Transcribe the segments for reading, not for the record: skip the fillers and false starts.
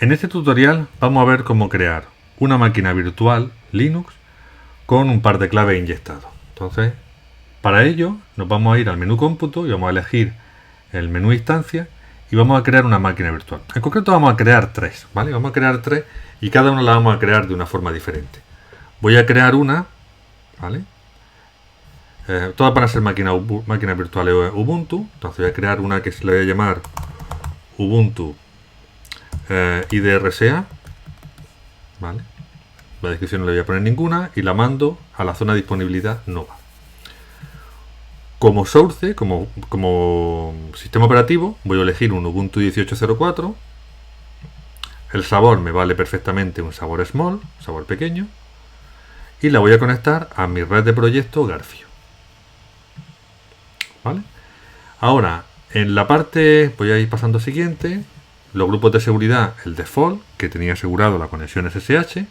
En este tutorial vamos a ver cómo crear una máquina virtual Linux con un par de claves inyectados. Entonces, para ello nos vamos a ir al menú cómputo y vamos a elegir el menú instancia y vamos a crear una máquina virtual. En concreto vamos a crear tres, ¿vale? Vamos a crear tres y cada una la vamos a crear de una forma diferente. Voy a crear una, ¿vale? Todas van a ser máquinas virtuales Ubuntu. Entonces voy a crear una que se le voy a llamar Ubuntu IDRSA, ¿vale? La descripción no le voy a poner ninguna y la mando a la zona de disponibilidad Nova. Como source, como sistema operativo, voy a elegir un Ubuntu 18.04. El sabor me vale perfectamente un sabor small, sabor pequeño. Y la voy a conectar a mi red de proyecto Garfio. ¿Vale? Ahora, en la parte, voy a ir pasando siguiente, los grupos de seguridad, el default, que tenía asegurado la conexión SSH.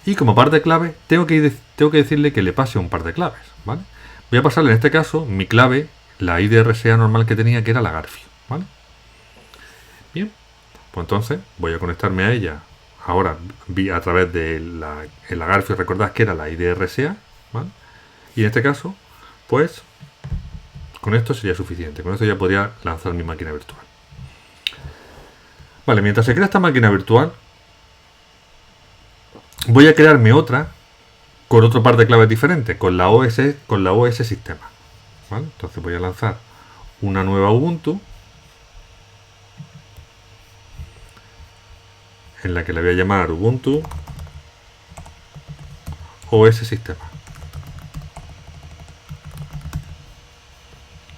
Y como par de clave, tengo que decirle que le pase un par de claves, ¿vale? Voy a pasarle en este caso mi clave, la IDRSA normal que tenía, que era la Garfio, ¿vale? Bien, pues entonces voy a conectarme a ella ahora a través de la Garfio. Recordad que era la IDRSA, ¿vale? Y en este caso, pues con esto sería suficiente. Con esto ya podría lanzar mi máquina virtual. Vale, mientras se crea esta máquina virtual, voy a crearme otra con otro par de claves diferentes, con la OS sistema. ¿Vale? Entonces voy a lanzar una nueva Ubuntu en la que le voy a llamar Ubuntu OS sistema.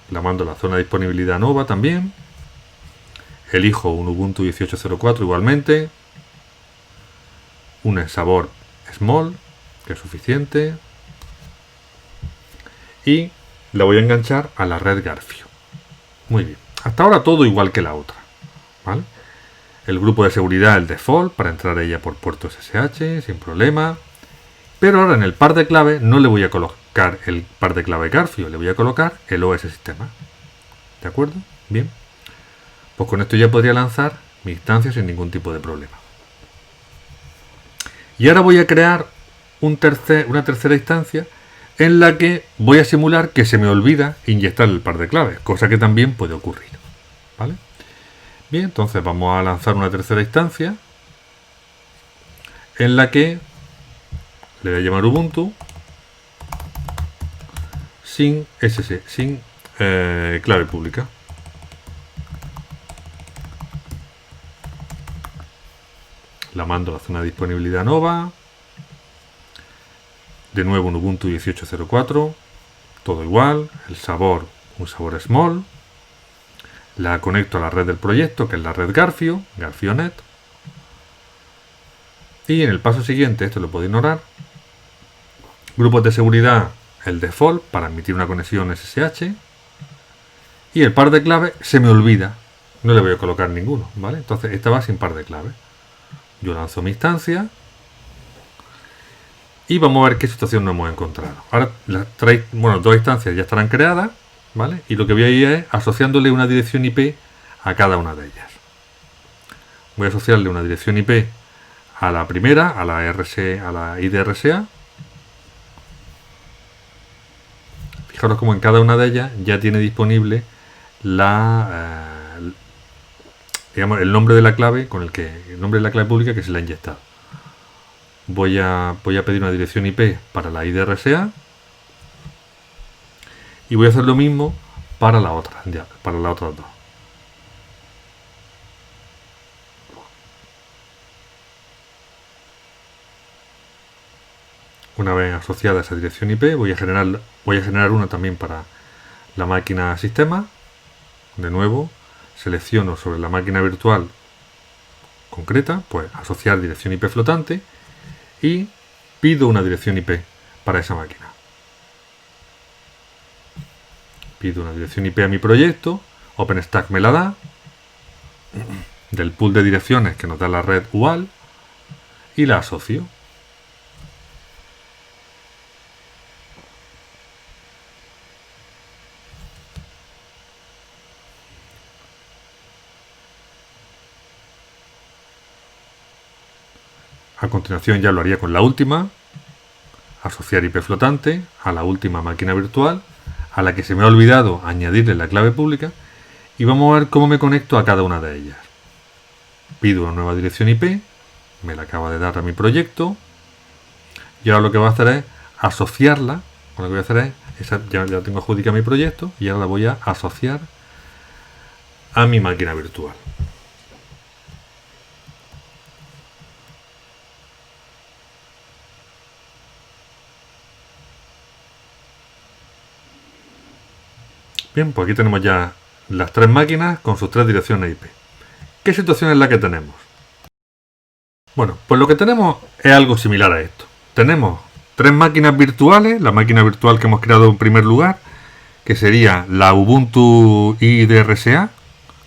La mando a la zona de disponibilidad Nova también. Elijo un Ubuntu 18.04 igualmente. Un sabor small, que es suficiente. Y la voy a enganchar a la red Garfio. Muy bien. Hasta ahora todo igual que la otra. ¿Vale? El grupo de seguridad, el default, para entrar a ella por puerto SSH, sin problema. Pero ahora en el par de clave no le voy a colocar el par de clave Garfio, le voy a colocar el OS sistema. ¿De acuerdo? Bien. Pues con esto ya podría lanzar mi instancia sin ningún tipo de problema. Y ahora voy a crear una tercera instancia en la que voy a simular que se me olvida inyectar el par de claves, cosa que también puede ocurrir. ¿Vale? Bien, entonces vamos a lanzar una tercera instancia en la que le voy a llamar Ubuntu sin clave pública. La mando a la zona de disponibilidad Nova. De nuevo un Ubuntu 18.04. Todo igual. El sabor, un sabor small. La conecto a la red del proyecto, que es la red Garfio, GarfioNet. Y en el paso siguiente, esto lo puedo ignorar. Grupos de seguridad, el default, para admitir una conexión SSH. Y el par de claves se me olvida. No le voy a colocar ninguno, ¿vale? Entonces esta va sin par de claves. Yo lanzo mi instancia y vamos a ver qué situación nos hemos encontrado. Ahora dos instancias ya estarán creadas, ¿vale? Y lo que voy a ir es asociándole una dirección IP a cada una de ellas. Voy a asociarle una dirección IP a la primera, a la IDRSA. Fijaros como en cada una de ellas ya tiene disponible el nombre de la clave el nombre de la clave pública que se le ha inyectado. Voy a pedir una dirección IP para la IDRSA y voy a hacer lo mismo para las otras dos. Una vez asociada esa dirección IP, voy a generar una también para la máquina sistema. De nuevo, selecciono sobre la máquina virtual concreta, pues asociar dirección IP flotante y pido una dirección IP para esa máquina. Pido una dirección IP a mi proyecto, OpenStack me la da, del pool de direcciones que nos da la red UAL, y la asocio. A continuación ya lo haría con la última, asociar IP flotante a la última máquina virtual, a la que se me ha olvidado añadirle la clave pública, y vamos a ver cómo me conecto a cada una de ellas. Pido una nueva dirección IP, me la acaba de dar a mi proyecto, y ahora lo que voy a hacer es asociarla, lo que voy a hacer es, ya tengo adjudicada mi proyecto, y ahora la voy a asociar a mi máquina virtual. Bien, pues aquí tenemos ya las tres máquinas con sus tres direcciones IP. ¿Qué situación es la que tenemos? Bueno, pues lo que tenemos es algo similar a esto. Tenemos tres máquinas virtuales, la máquina virtual que hemos creado en primer lugar, que sería la Ubuntu IDRSA,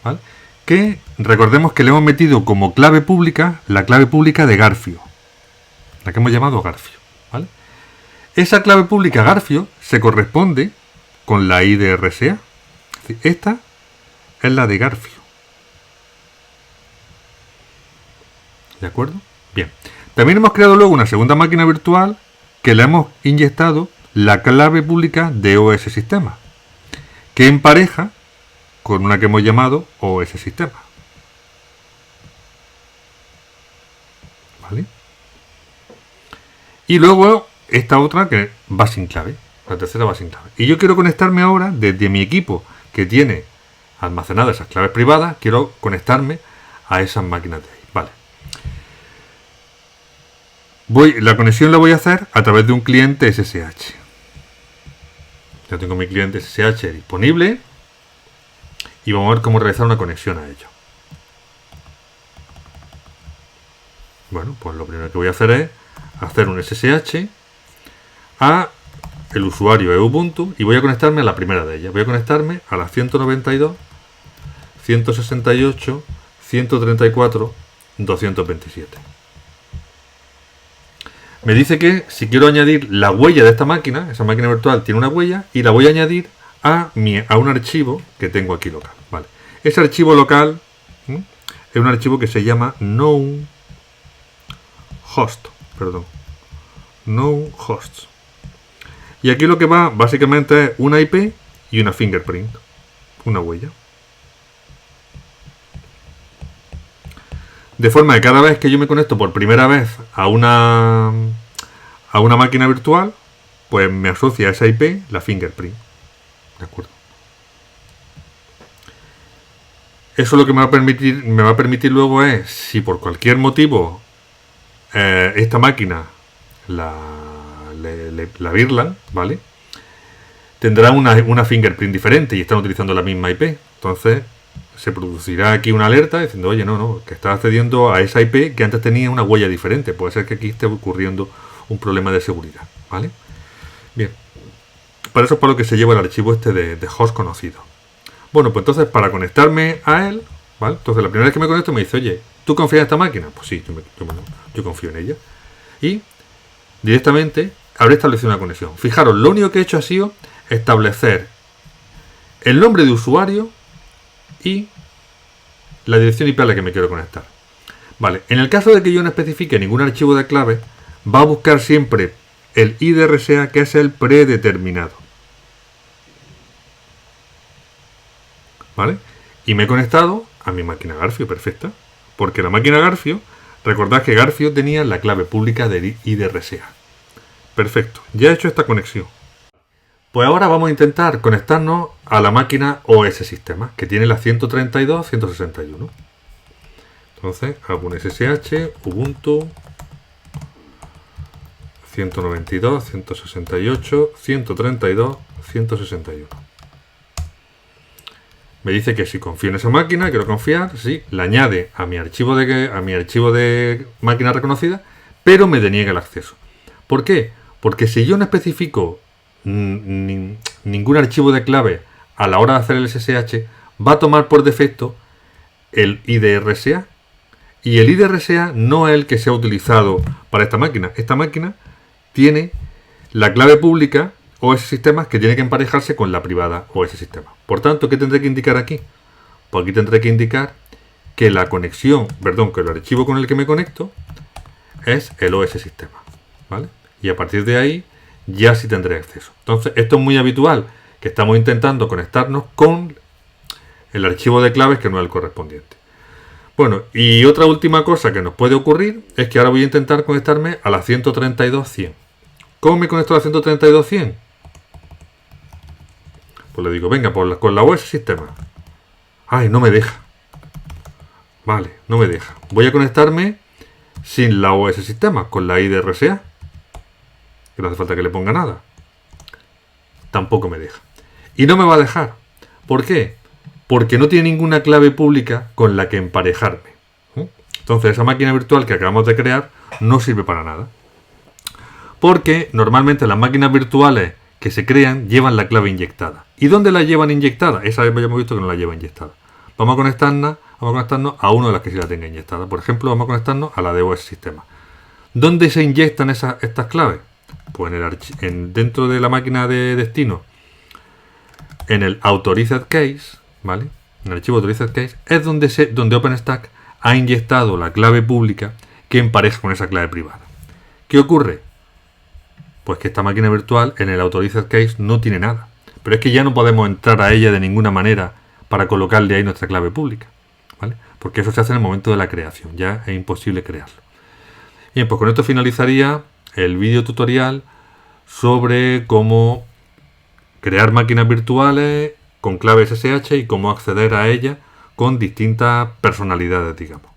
¿vale? Que recordemos que le hemos metido como clave pública la clave pública de Garfio, la que hemos llamado Garfio, ¿vale? Esa clave pública Garfio se corresponde con la IDRSA. Esta es la de Garfio. ¿De acuerdo? Bien. También hemos creado luego una segunda máquina virtual que le hemos inyectado la clave pública de OS Sistema, que empareja con una que hemos llamado OS Sistema. ¿Vale? Y luego esta otra que va sin clave. La tercera va sin clave. Y yo quiero conectarme ahora desde mi equipo que tiene almacenadas esas claves privadas. Quiero conectarme a esas máquinas de ahí. Vale. La conexión la voy a hacer a través de un cliente SSH. Ya tengo mi cliente SSH disponible. Y vamos a ver cómo realizar una conexión a ello. Bueno, pues lo primero que voy a hacer es hacer un SSH a el usuario es Ubuntu y voy a conectarme a la primera de ellas. Voy a conectarme a la 192, 168, 134, 227. Me dice que si quiero añadir la huella de esta máquina, esa máquina virtual tiene una huella y la voy a añadir a un archivo que tengo aquí local. Vale. Ese archivo local es un archivo que se llama known host. Y aquí lo que va básicamente es una IP y una fingerprint, una huella. De forma que cada vez que yo me conecto por primera vez a una máquina virtual, pues me asocia a esa IP la fingerprint. ¿De acuerdo? Eso lo que me va a permitir luego es, si por cualquier motivo esta máquina la VLAN, ¿vale? Tendrá una fingerprint diferente y están utilizando la misma IP. Entonces se producirá aquí una alerta diciendo, oye, no, que está accediendo a esa IP que antes tenía una huella diferente. Puede ser que aquí esté ocurriendo un problema de seguridad, ¿vale? Bien. Para eso es para lo que se lleva el archivo este de host conocido. Bueno, pues entonces para conectarme a él, ¿vale? Entonces la primera vez que me conecto me dice, oye, ¿tú confías en esta máquina? Pues sí, yo confío en ella. Y directamente habré establecido una conexión. Fijaros, lo único que he hecho ha sido establecer el nombre de usuario y la dirección IP a la que me quiero conectar. Vale, en el caso de que yo no especifique ningún archivo de clave, va a buscar siempre el IDRSA, que es el predeterminado. ¿Vale? Y me he conectado a mi máquina Garfio, perfecta. Porque la máquina Garfio, recordad que Garfio tenía la clave pública del IDRSA. Perfecto, ya he hecho esta conexión. Pues ahora vamos a intentar conectarnos a la máquina OS Sistema, que tiene la 132, 161. Entonces, hago un SSH, Ubuntu, 192, 168, 132, 161. Me dice que si confío en esa máquina, quiero confiar, sí, la añade a mi archivo de máquina reconocida, pero me deniega el acceso. ¿Por qué? Porque si yo no especifico ningún archivo de clave a la hora de hacer el SSH, va a tomar por defecto el IDRSA. Y el IDRSA no es el que se ha utilizado para esta máquina. Esta máquina tiene la clave pública OS Sistemas que tiene que emparejarse con la privada OS Sistemas. Por tanto, ¿qué tendré que indicar aquí? Pues aquí tendré que indicar que la conexión, que el archivo con el que me conecto es el OS sistema, ¿vale? Y a partir de ahí ya sí tendré acceso. Entonces, esto es muy habitual, que estamos intentando conectarnos con el archivo de claves que no es el correspondiente. Bueno, y otra última cosa que nos puede ocurrir es que ahora voy a intentar conectarme a la 132.100. ¿Cómo me conecto a la 132.100? Pues le digo, venga, con la OS sistema. Ay, no me deja. Vale, no me deja. Voy a conectarme sin la OS sistema, con la IDRSA. Que no hace falta que le ponga nada. Tampoco me deja. Y no me va a dejar. ¿Por qué? Porque no tiene ninguna clave pública con la que emparejarme. Entonces esa máquina virtual que acabamos de crear no sirve para nada. Porque normalmente las máquinas virtuales que se crean llevan la clave inyectada. ¿Y dónde la llevan inyectada? Esa ya hemos visto que no la lleva inyectada. Vamos a conectarnos a una de las que sí la tenga inyectada. Por ejemplo, vamos a conectarnos a la de OS sistema. ¿Dónde se inyectan estas claves? Pues dentro de la máquina de destino, en el Authorized Case, ¿vale? En el archivo Authorized Case es donde OpenStack ha inyectado la clave pública que empareja con esa clave privada. ¿Qué ocurre? Pues que esta máquina virtual en el Authorized Case no tiene nada. Pero es que ya no podemos entrar a ella de ninguna manera para colocarle ahí nuestra clave pública, ¿vale? Porque eso se hace en el momento de la creación, ya es imposible crearlo. Bien, pues con esto finalizaría el vídeo tutorial sobre cómo crear máquinas virtuales con clave SSH y cómo acceder a ellas con distintas personalidades, digamos.